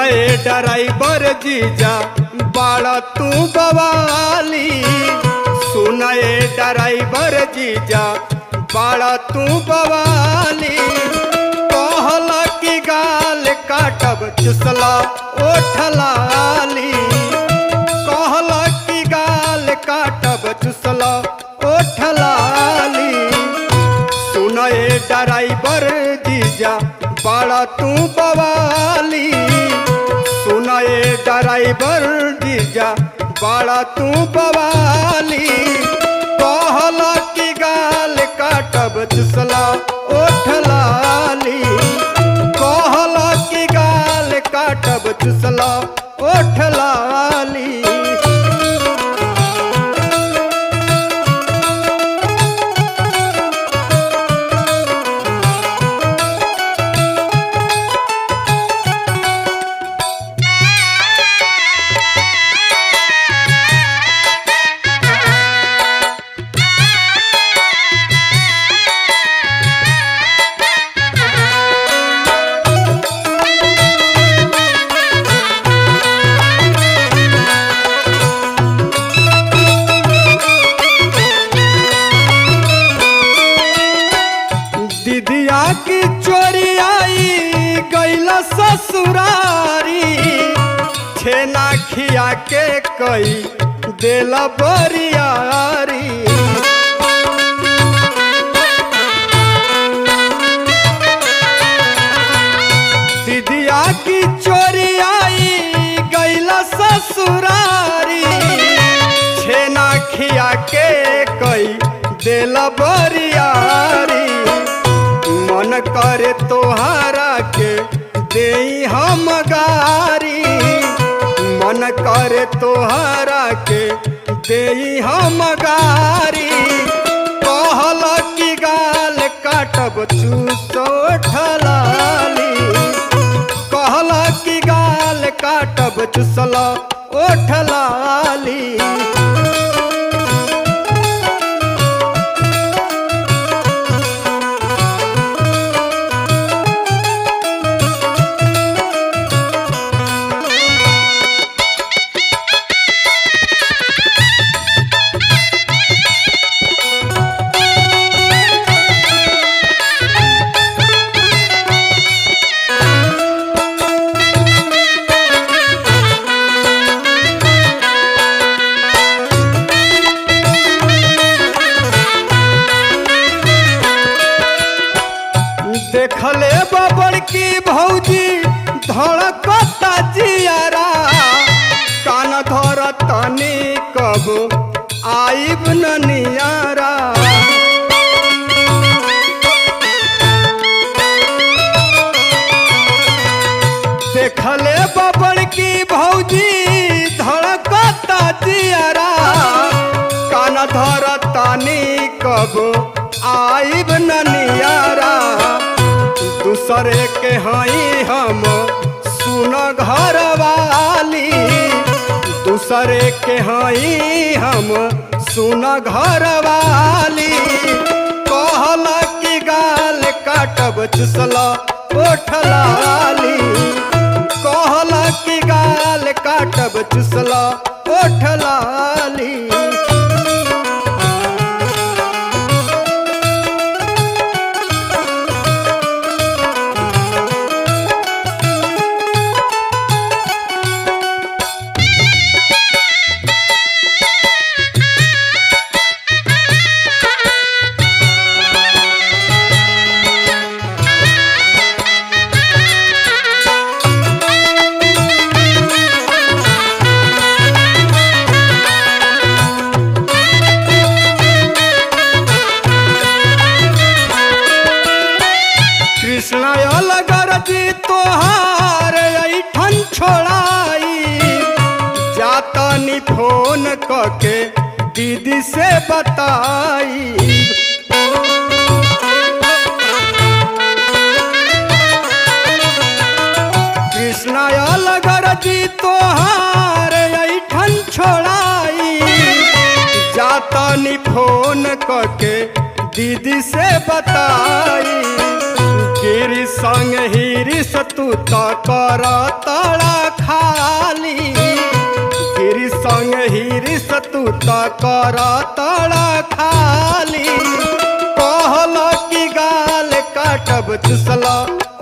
सुनाए ड्राइवर जीजा बाड़ा तू बवाली। सुनाए ड्राइवर जीजा बाड़ा तू बवाली। कहला की गाल काटब चुसला ओठलाली। कहला की गाल काटब चुसला ओठलाली। सुनाए ड्राइवर जीजा बाड़ा तू बवाली। सुनाए ड्राइवर जीजा बाड़ा तू बवाली। कहला की गाल काटब चुसला ओठलाली। कहला की गाल काटब चुसला ओठलाली। दिदिया की चोरी आई गैला ससुरारी। छेना खिया के कई देला बरियारी। दिदिया की चोरी आई गैला ससुरारी। छेना खिया के कई देला बरियारी। मन करे तोहारा के देई हम गारी। मन करे तोहारा के देई हम गारी। कहल की गाल काटब चुसोठलाली। कहल की गाल काटब चुसला ओठलाली। देखले बबड़ की भौजी धड़कता जियारा। कान धर तनी कब आइब ननियारा। देखले बबड़ की भौजी धड़कता जियारा। कान धर तनी कब आइब ननियारा। दूसरे के हई हम सुन घर वाली। दूसरे के हई हम सुन घर वाली। कहल की गाल काटब चुसला ओठलाली। कहल की गाल काटब चुसला ओठलाली। जी तोहार ऐठन छोड़ाई। जातनी फोन करके दीदी से बताई। कृष्णा अलगर जी तोहार ऐठन छोड़ाई। जातनी फोन करके दीदी से बताई। के गिरी संग हिरिस तू तो कर तड़ा खाली गिरी संग हिरिस तू तो कर तड़ा खाली कहल की गाल काटब चुसला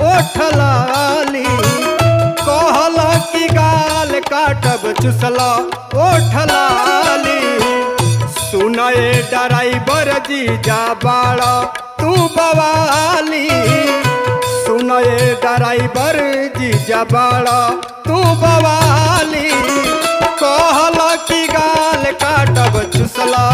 ओठ लाली कहल की गाल काटब चुसला ओठ लाली सुनए ड्राइवर जीजा बाड़ा तू बवाली सुनए ड्राइवर जीजा बाड़ा तू बवाली कहल की गाल काटब चुसला